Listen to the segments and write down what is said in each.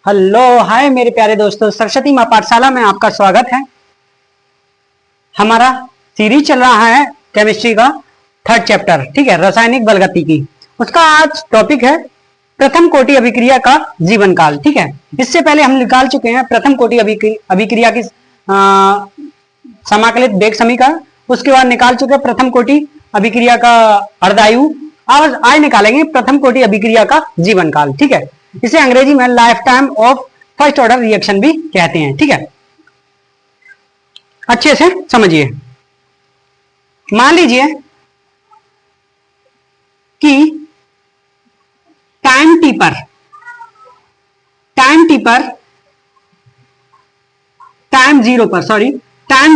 Hello hi मेरे प्यारे दोस्तों, सरस्वती मां पाठशाला में आपका स्वागत है। हमारा सीरीज चल रहा है केमिस्ट्री का थर्ड चैप्टर, ठीक है, रासायनिक बलगति की। उसका आज टॉपिक है प्रथम कोटि अभिक्रिया का जीवन काल। ठीक है, इससे पहले हम निकाल चुके हैं प्रथम कोटि अभिक्रिया की समाकलित वेग समीकरण। उसके बाद निकाल चुके हैं प्रथम कोटि अभिक्रिया का अर्धायु। आज निकालेंगे प्रथम कोटि अभिक्रिया का जीवन काल। ठीक है, इसे अंग्रेजी में life time of first order reaction भी कहते हैं। ठीक है, अच्छे से समझिए। मान लीजिए कि टाइम टी टाइम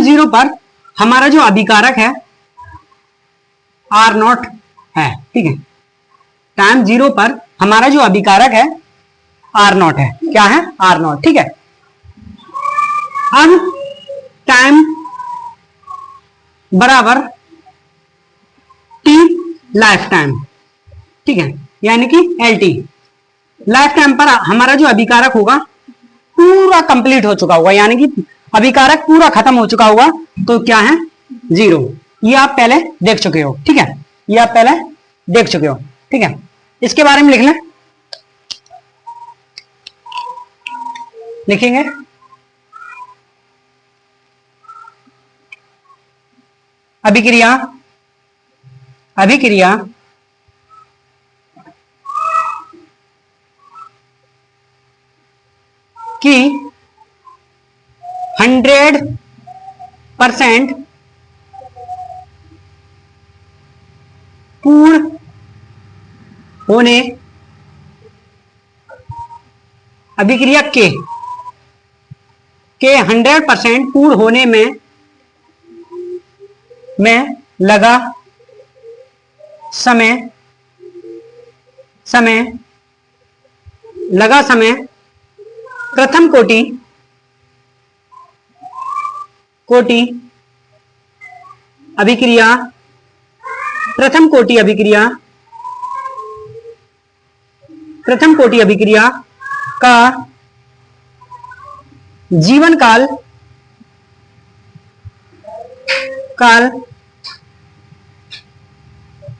जीरो पर हमारा जो अभिकारक है आर नॉट है। ठीक है, टाइम जीरो पर हमारा जो अभिकारक है आर नॉट है। क्या है? R not. ठीक है, अब टाइम बराबर टी लाइफ टाइम। ठीक है, यानी कि एल टी लाइफ टाइम पर हमारा जो अभिकारक होगा पूरा कंप्लीट हो चुका होगा, यानी कि अभिकारक पूरा खत्म हो चुका होगा। तो क्या है? जीरो। ये आप पहले देख चुके हो। ठीक है, ये आप पहले देख चुके हो। ठीक है, इसके बारे में लिख लें, लिखेंगे अभिक्रिया की 100% पूर्ण होने अभिक्रिया के 100% पूर्ण होने में लगा समय प्रथम कोटि अभिक्रिया का जीवन काल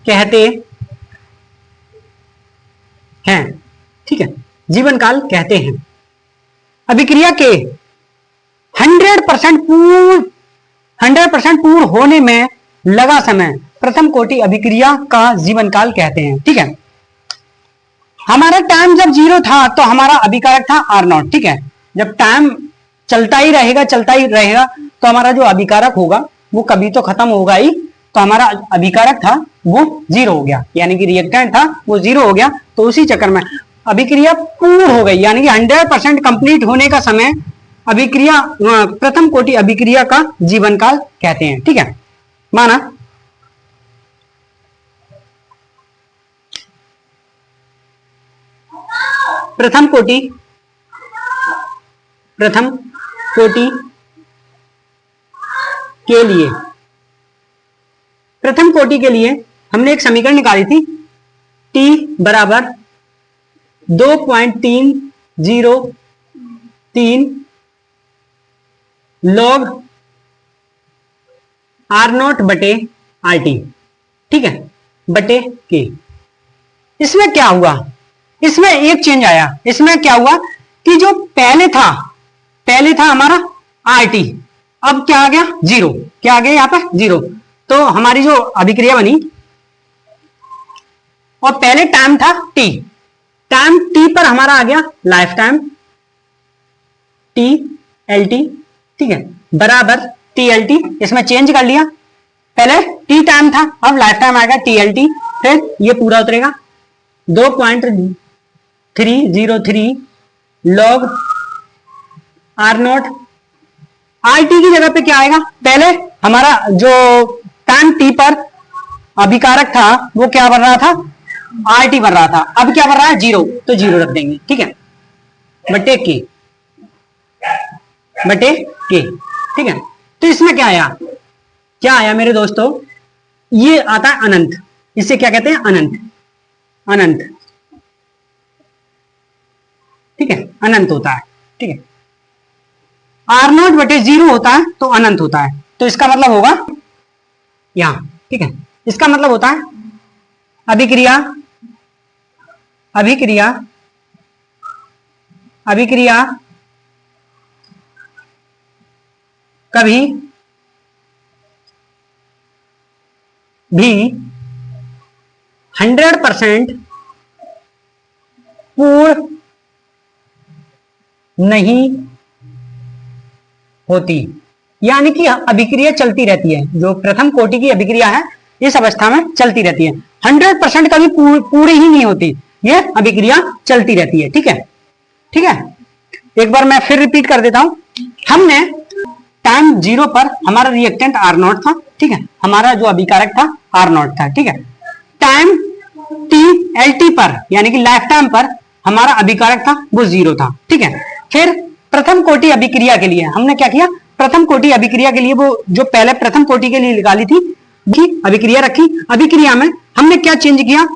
कहते हैं। ठीक है, जीवन काल कहते हैं। अभिक्रिया के 100% पूर्ण होने में लगा समय प्रथम कोटि अभिक्रिया का जीवन काल कहते हैं। ठीक है, हमारा टाइम जब जीरो था तो हमारा अभिकारक था आर नॉट। ठीक है, जब टाइम चलता ही रहेगा तो हमारा जो अभिकारक होगा वो कभी तो खत्म होगा ही। तो हमारा अभिकारक था वो जीरो हो गया, यानी कि रिएक्टेंट था वो जीरो हो गया। तो उसी चक्कर में अभिक्रिया पूर्ण हो गई, यानी कि 100% कंप्लीट होने का समय अभिक्रिया प्रथम कोटि अभिक्रिया का जीवन काल कहते हैं। ठीक है, माना प्रथम कोटि के लिए हमने एक समीकरण निकाली थी, T बराबर 2.303 log आर नॉट बटे आर टी। ठीक है, बटे के। इसमें क्या हुआ? इसमें एक चेंज आया। इसमें क्या हुआ कि जो पहले था हमारा आर टी, अब क्या आ गया? जीरो। क्या आ गया यहां पर? जीरो। तो हमारी जो अभिक्रिया बनी, और पहले टाइम था टी पर हमारा आ गया life time T L T. ठीक है, बराबर टी एल टी। इसमें चेंज कर लिया, पहले टी टाइम था अब लाइफ टाइम आएगा टी एल टी। फिर ये पूरा उतरेगा 2.303 log R not. R T की जगह पे क्या आएगा? पहले हमारा जो टाइम टी पर अभिकारक था वो क्या बन रहा था? आर टी बन रहा था। अब क्या बन रहा है? जीरो। तो जीरो रख देंगे। ठीक है, बटे के। ठीक है, तो इसमें क्या आया मेरे दोस्तों? ये आता है अनंत। इसे क्या कहते हैं? अनंत। ठीक है, अनंत होता है, ठीक है। R0 बटे 0 होता है तो अनंत होता है, तो इसका मतलब होगा यहां, ठीक है। इसका मतलब होता है अभिक्रिया अभिक्रिया अभिक्रिया कभी भी 100% पूर्ण नहीं होती, यानी कि अभिक्रिया चलती रहती है। जो प्रथम कोटि की अभिक्रिया है इस अवस्था में चलती रहती है, 100% कभी पूरी ही नहीं होती, यह अभिक्रिया चलती रहती है, ठीक है। ठीक है, एक बार मैं फिर रिपीट कर देता हूं। हमने टाइम 0 पर हमारा रिएक्टेंट R0 था, ठीक है, हमारा जो अभिकारक था R0 था, ठीक है। टाइम t LT पर यानी कि लाइफ टाइम पर हमारा अभिकारक था वो 0 था, ठीक है। फिर प्रथम कोटि अभिक्रिया के लिए हमने क्या किया, प्रथम कोटि अभिक्रिया के लिए वो जो पहले प्रथम कोटि के लिए निकाली थी अभिक्रिया रखी। अभिक्रिया में हमने क्या चेंज किया,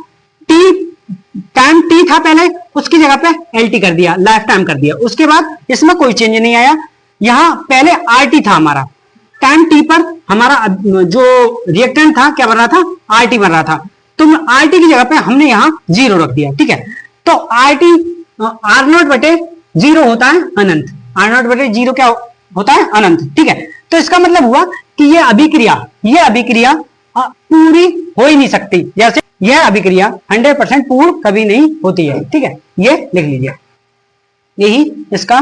टाइम t था पहले, उसकी जगह पे LT कर दिया, लाइफ टाइम कर दिया। उसके बाद इसमें कोई चेंज नहीं आया। यहां पहले RT था हमारा, टाइम t पर हमारा जो रिएक्टेंट था क्या बन रहा था, RT बन रहा था, तो RT की जगह पे हमने यहां 0 रख दिया, ठीक है। तो RT R0 बटे 0 होता है अनंत, R0 बटे 0 क्या होता है, अनंत, ठीक है। तो इसका मतलब हुआ कि यह अभिक्रिया पूरी हो ही नहीं सकती, जैसे यह अभिक्रिया 100% पूर्ण कभी नहीं होती है, ठीक है। ये लिख लीजिए, यही इसका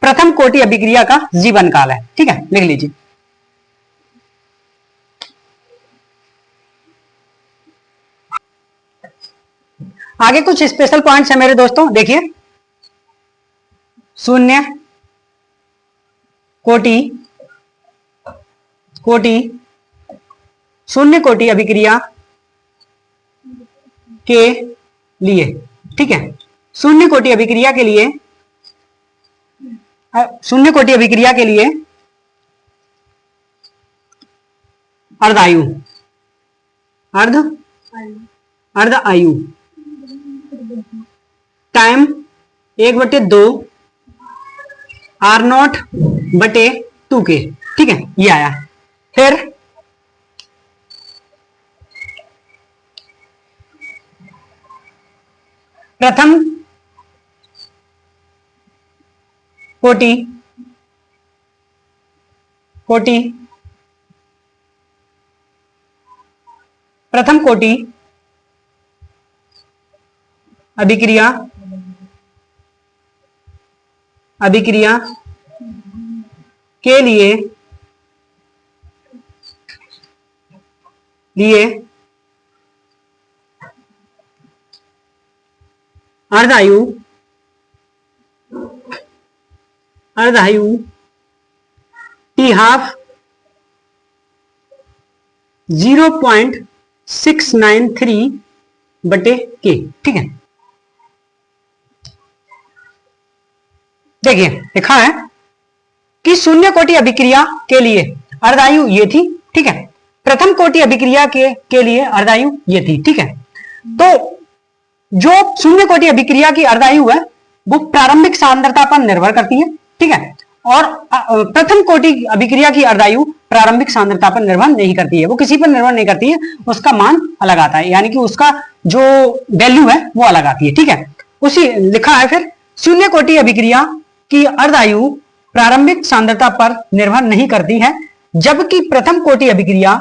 प्रथम कोटि अभिक्रिया का जीवन काल है, ठीक है, लिख लीजिए। आगे कुछ स्पेशल पॉइंट्स है मेरे दोस्तों, देखिए। शून्य कोटि अभिक्रिया के लिए, ठीक है, शून्य कोटि अभिक्रिया के लिए अर्धायु अर्धायु टाइम 1/2 R0 बटे 2 के, ठीक है, ये आया। फिर प्रथम कोटि अभिक्रिया के लिए अर्धायु T½ 0.693 बटे के, ठीक है। देखिए लिखा है कि शून्य कोटि अभिक्रिया के लिए अर्धायु ये थी, ठीक है। प्रथम कोटि अभिक्रिया के लिए अर्धायु ये थी, ठीक है। तो जो शून्य कोटि अभिक्रिया की अर्धायु है वो प्रारंभिक सांद्रता पर निर्भर करती है, ठीक है, और प्रथम कोटि अभिक्रिया की अर्धायु प्रारंभिक सांद्रता पर निर्भर नहीं करती है, वो किसी पर निर्भर नहीं करती है, उसका मान अलग आता है, यानी कि उसका जो वैल्यू है वो अलग आती है, ठीक है। उसी लिखा है फिर शून्य कोटि अभिक्रिया की अर्धायु प्रारंभिक सांद्रता पर निर्भर नहीं करती है, जबकि प्रथम कोटि अभिक्रिया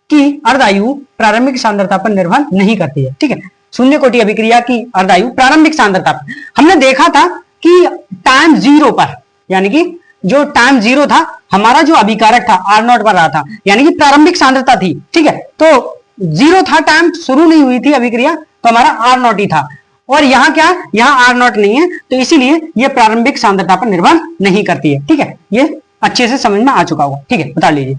की अर्धायु प्रारंभिक सांद्रता पर निर्भर नहीं करती है, ठीक है। शून्य कोटि अभिक्रिया की अर्धायु प्रारंभिक सांद्रता पर, हमने देखा था कि टाइम 0 पर, यानी कि जो टाइम 0 था हमारा जो अभिकारक था R0 पर रहा था, यानी कि प्रारंभिक सांद्रता थी, ठीक है। तो 0 था, टाइम शुरू नहीं हुई थी अभिक्रिया, तो हमारा R0 ही था। और यहाँ क्या, यहाँ R0 नहीं है, तो इसीलिए ये प्रारंभिक सांद्रता पर निर्भर नहीं करती है, ठीक है। ये अच्छे से समझ में आ चुका होगा, ठीक है, बता लीजिए।